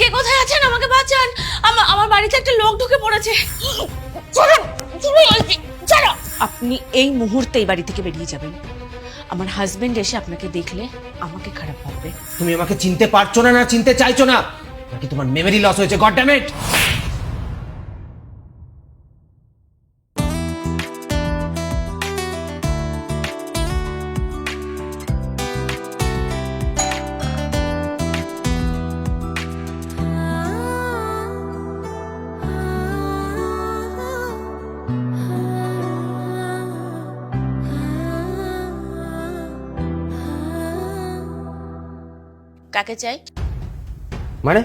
কে কোথায় আছেন? আমাকে বাঁচান। আমার বাড়িতে একটা লোক ঢুকে পড়েছে। চলো। আপনি এই মুহূর্তে এই বাড়ি থেকে বেরিয়ে যাবেন। আমার হাজবেন্ড এসে আপনাকে দেখলে আমাকে খারাপ ভাববে। তুমি আমাকে চিনতে পারছো না, না চিনতে চাইছো না, নাকি তোমার মেমরি লস হয়েছে? God damn it! কাকে চাই? মানে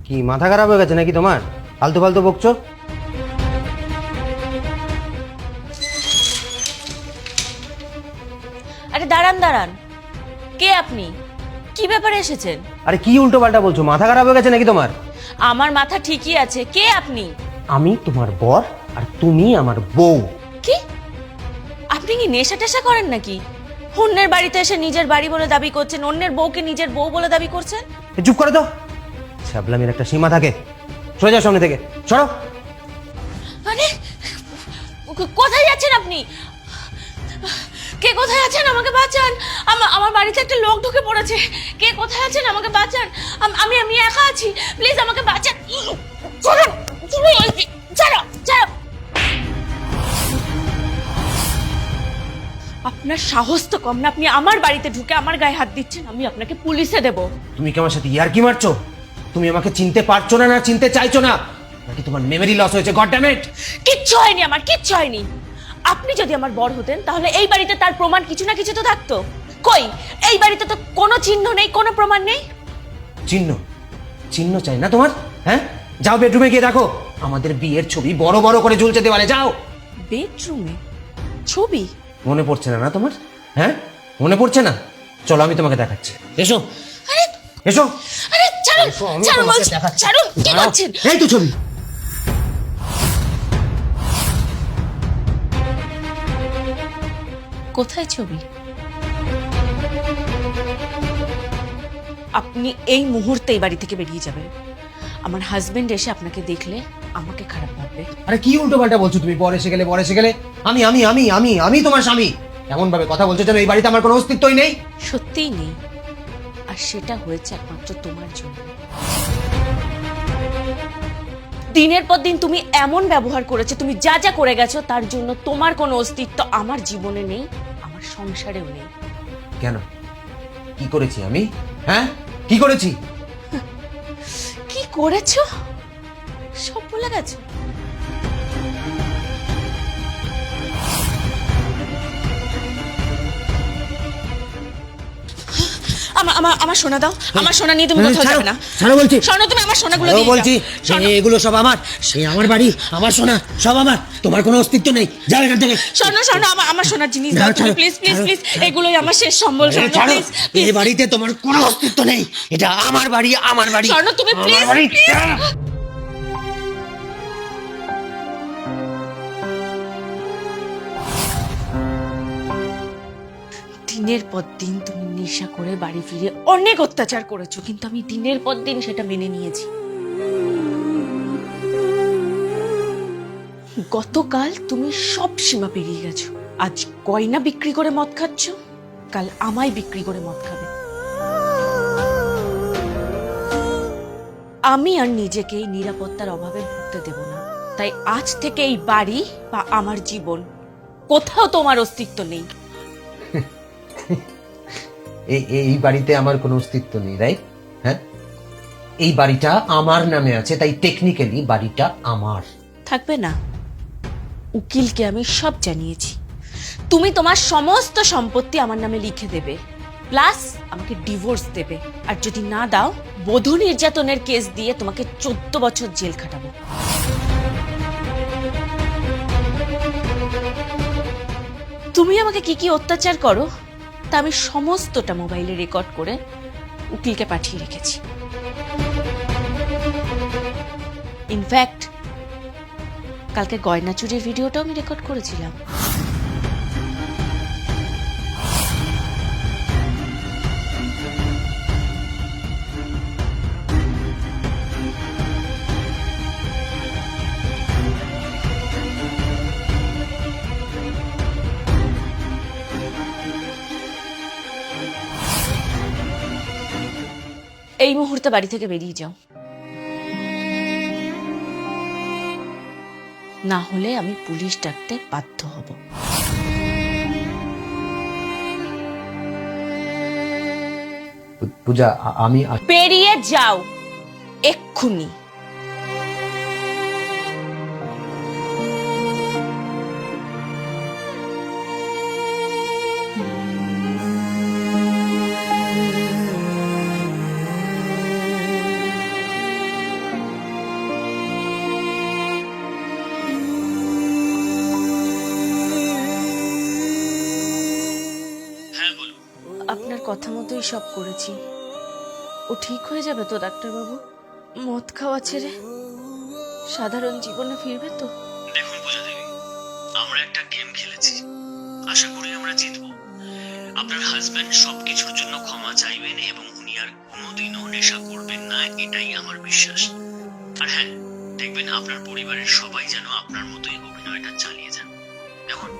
কি মাথা খারাপ হয়ে গেছে নাকি তোমার? ফালতু ফালতু বকছো। আরে দাঁড়ান দাঁড়ান, কে আপনি? কি ব্যাপারে এসেছেন? আরে কি উল্টো পাল্টা বলছো? মাথা খারাপ হয়ে গেছে নাকি তোমার? আমার মাথা ঠিকই আছে। কে আপনি? আমি তোমার বর আর তুমি আমার বউ। কি? আপনি কি নেশা টেশা করেন নাকি? অন্যের বাড়িতে এসে নিজের বাড়ি বলে দাবি করছেন, অন্যের বউকে নিজের বউ বলে দাবি করছেন। চুপ করে দাও। ছাবলামির একটা সীমা থাকে। সরে যাও সামনে থেকে, সরো। আরে কোথায় যাচ্ছেন আপনি? কে কোথায় আছেন? আমাকে বাঁচান। আমার বাড়িতে একটা লোক ঢুকে পড়েছে। কে কোথায় আছেন? আমাকে বাঁচান। আমি একা আছি, প্লিজ আমাকে বাঁচান। চলো চলো চলো। আপনার সাহস তো কম না, আপনি আমার বাড়িতে ঢুকে আমার গায়ে হাত দিচ্ছেন। আমি আপনাকে পুলিশে দেব। তুমি কি আমার সাথে ইয়ার্কি মারছো? তুমি আমাকে চিনতে পারছো না, না চিনতে চাইছো না, নাকি তোমার মেমরি লস হয়েছে? God damn it! কিচ্ছু হয়নি, আমার কিচ্ছু হয়নি। আপনি যদি আমার বর হতেন তাহলে এই বাড়িতে তার প্রমাণ কিছু না কিছু তো থাকতো। কই, এই বাড়িতে তো কোনো চিহ্ন নেই, কোনো প্রমাণ নেই। চিহ্ন? চিহ্ন চাই না তোমার? হ্যাঁ, যাও বেডরুমে গিয়ে দেখো আমাদের বিয়ের ছবি বড় বড় করে ঝুলছে দেওয়ালে। যাও বেডরুমে ছবি? মনে পড়ছে না না তোমার? হ্যাঁ, মনে পড়ছে না? চলো আমি তোমাকে দেখাচ্ছি। এসো আরে এসো। আরে ছাড়ুন এসো, আমি ছাড়ুন তোমাকে বলছি, দেখাচ্ছি। ছাড়ুন। কি দাঁড়াও। করছেন? এই তো ছবি। কোথায় ছবি? আপনি এই মুহূর্তে এই বাড়ি থেকে বেরিয়ে যাবেন। আমার হাজবেন্ড এসে আপনাকে দেখলে আমাকে খারাপ ভাববে। আরে কি উল্টো পাল্টা বলছো তুমি? বর এসে গেলে, বর এসে গেলে। আমি আমি আমি আমি আমি তোমার স্বামী। এমন ভাবে কথা বলছো যেন এই বাড়িতে আমার কোনো অস্তিত্বই নেই। সত্যিই নেই, আর সেটা হয়েছে একমাত্র তোমার জন্য। দিনের পর দিন তুমি এমন ব্যবহার করেছো, তুমি যা যা করে গেছো তার জন্য তোমার কোনো অস্তিত্ব আমার জীবনে নেই, আমার সংসারেও নেই। কেন? কি করেছি আমি? হ্যাঁ, কি করেছি? কি করেছো সব ভুলে গেছো? আমার সোনা দাও। আমার সোনা নিয়ে তুমি কোথাও যাবে না। ছাড়ো বলছি। সোনা, তুমি আমার সোনাগুলো দিয়ে বলছি, এগুলো সব আমার। সেই আমার বাড়ি, আমার সোনা, সব আমার। তোমার কোনো অস্তিত্ব নেই। যাও এখান থেকে। সোনা সোনা, আমার সোনার জিনিস দাও তুমি, প্লিজ প্লিজ প্লিজ। এগুলোই আমার শেষ সম্বল। সোনা প্লিজ। এই বাড়িতে তোমার কোনো অস্তিত্ব নেই। এটা আমার বাড়ি, আমার বাড়ি। সোনা তুমি প্লিজ। দিনের পর দিন তুমি নেশা করে বাড়ি ফিরে অনেক অত্যাচার করেছো, কিন্তু আমি দিনের পর দিন সেটা মেনে নিয়েছি। গতকাল তুমি সব সীমা পেরিয়ে গেছো। আজ গয়না বিক্রি করে মদ খাচ্ছ, কাল আমায় বিক্রি করে মদ খাবে। আমি আর নিজেকে এই নিরাপত্তার অভাবে ভুগতে দেব না। তাই আজ থেকে এই বাড়ি বা আমার জীবন কোথাও তোমার অস্তিত্ব নেই। এই বাড়িতে আমার কোনো অস্তিত্ব নেই, রাইট? হ্যাঁ, এই বাড়িটা আমার নামে আছে, তাই টেকনিক্যালি বাড়িটা আমার। থাকবে না? উকিলকে আমি সব জানিয়েছি। তুমি তোমার সমস্ত সম্পত্তি আমার নামে লিখে দেবে, প্লাস আমাকে ডিভোর্স দেবে। আর যদি না দাও, বধূ নির্যাতনের কেস দিয়ে তোমাকে 14 বছর জেল খাটাবো। তুমি আমাকে কি কি অত্যাচার করো তা আমি সমস্তটা মোবাইলে রেকর্ড করে উকিলকে পাঠিয়ে রেখেছি। ইনফ্যাক্ট কালকে গয়না চুরির ভিডিওটাও আমি রেকর্ড করেছিলাম। এই মুহূর্তে বাড়ি থেকে বেরিয়ে যাও, না হলে আমি পুলিশ ডাকতে বাধ্য হব। পূজা আমি বেরিয়ে যাও এক্ষুনি। আপনার কথা মতোই সব করেছি। ও ঠিক হয়ে যাবে তো ডাক্তারবাবু? মদ খাওয়া ছেড়ে সাধারণ জীবনে ফিরবে তো? দেখুন পূজা দেবী, আমরা একটা গেম খেলেছি, আশা করি আমরা জিতবো। আপনার হাজবেন্ড সবকিছুর জন্য ক্ষমা চাইবেন এবং উনি আর কোনোদিনও নেশা করবেন না, এটাই আমার বিশ্বাস। আর হ্যাঁ, দেখবেন আপনার পরিবারের সবাই যেন আপনার মতোই অভিনয়টা চালিয়ে যান। দেখুন